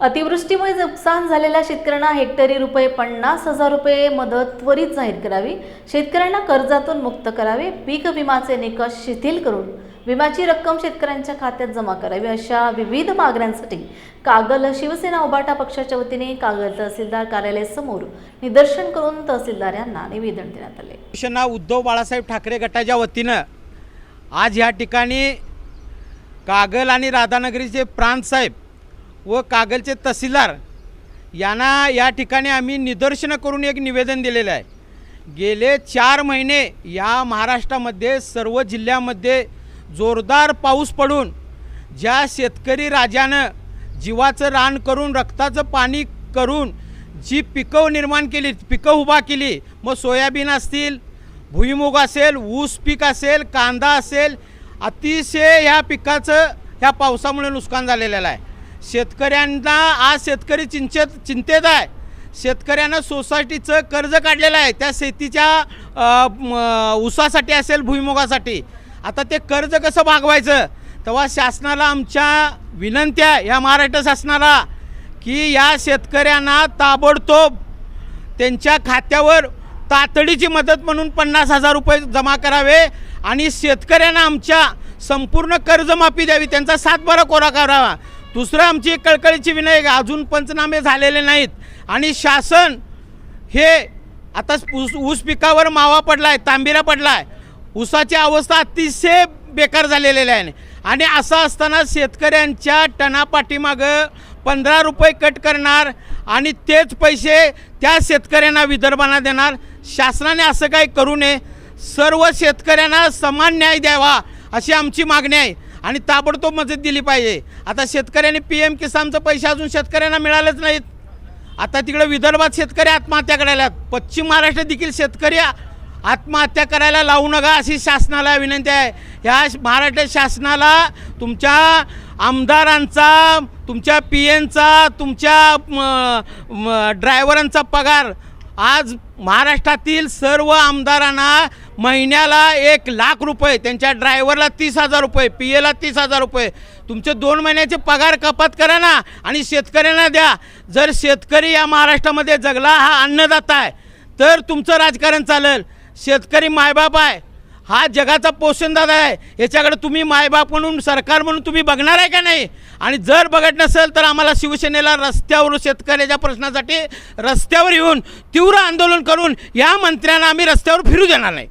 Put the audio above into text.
अतिवृष्टीमुळे नुकसान झालेल्या शेतकऱ्यांना हेक्टरी ₹50,000 मदत त्वरित जाहीर करावी, शेतकऱ्यांना कर्जातून मुक्त करावे, पीक विम्याचे निकष शिथिल करून विम्याची रक्कम शेतकऱ्यांच्या खात्यात जमा करावी, अशा विविध मागण्यांसाठी कागल शिवसेना उभाटा पक्षाच्या वतीने कागल तहसीलदार कार्यालयासमोर निदर्शन करून तहसीलदार यांना निवेदन देण्यात आले। शिवसेना उद्धव बाळासाहेब ठाकरे गटाच्या वतीनं आज या ठिकाणी कागल आणि राधानगरीचे प्रांत साहेब व कागलचे तहसीलदार यांना या ठिकाणी आम्ही निदर्शनं करून एक निवेदन दिलेलं आहे। गेले 4 महिने या महाराष्ट्रामध्ये सर्व जिल्ह्यामध्ये जोरदार पाऊस पडून ज्या शेतकरी राजानं जीवाचं रान करून रक्ताचं पाणी करून जी पिकं निर्माण केली, पिकं उभा केली, मग सोयाबीन असतील, भुईमुग असेल, ऊस पीक असेल, कांदा असेल, अतिशय ह्या पिकाचं ह्या पावसामुळे नुकसान झालेलं आहे। शेतकऱ्यांना आज शेतकरी चिंतेत आहे। शेतकऱ्यांना सोसायटीचं कर्ज काढलेलं आहे त्या शेतीच्या ऊसासाठी असेल, भुईमुगासाठी। आता ते कर्ज कसं भागवायचं, तेव्हा शासनाला आमच्या विनंत्या या महाराष्ट्र शासनाला की या शेतकऱ्यांना ताबडतोब त्यांच्या खात्यावर तातडीची मदत म्हणून ₹50,000 जमा करावे आणि शेतकऱ्यांना आमच्या संपूर्ण कर्जमाफी द्यावी, त्यांचा 7/12 कोरा करावा। दुसरं आमची एक कळकळीची विनंती, अजून पंचनामे झालेले नाहीत आणि शासन हे आता ऊस पिकावर मावा पडला आहे, तांबिरा पडला आहे, ऊसाची अवस्था अतिशय बेकार झालेली आहे आणि असं असताना शेतकऱ्यांच्या टनापाठीमागं ₹15 कट करणार आणि तेच पैसे त्या शेतकऱ्यांना विदर्भांना देणार। शासनाने असं काही करू नये, सर्व शेतकऱ्यांना समान न्याय द्यावा अशी आमची मागणी आहे आणि ताबडतोब मदत दिली पाहिजे। आता शेतकऱ्यांनी PM किसानचं पैसे अजून शेतकऱ्यांना मिळालेच नाहीत। आता तिकडे विदर्भात शेतकरी आत्महत्या करायला, पश्चिम महाराष्ट्रात देखील शेतकरी आत्महत्या करायला लावू नका अशी शासनाला विनंती आहे। या महाराष्ट्र शासनाला तुमच्या आमदारांचा, तुमच्या PNचा, तुमच्या ड्रायव्हरांचा पगार आज महाराष्ट्रातील सर्व आमदारांना महिन्याला ₹1,00,000, त्यांच्या ड्रायव्हरला ₹30,000, PAला ₹30,000, तुमचे 2 महिन्याचे पगार कपात करा ना आणि शेतकऱ्यांना द्या। जर शेतकरी या महाराष्ट्रामध्ये जगला, हा अन्नदाता आहे, तर तुमचं राजकारण चालेल। शेतकरी मायबाप आहे, हा जगाचा पोषणदाता आहे, याच्याकडे तुम्ही मायबाप म्हणून, सरकार म्हणून तुम्ही बघणार आहे का नाही? आणि जर बघत नसेल तर आम्हाला शिवसेनेला रस्त्यावर शेतकऱ्याच्या प्रश्नासाठी रस्त्यावर येऊन तीव्र आंदोलन करून या मंत्र्यांना आम्ही रस्त्यावर फिरू देणार नाही।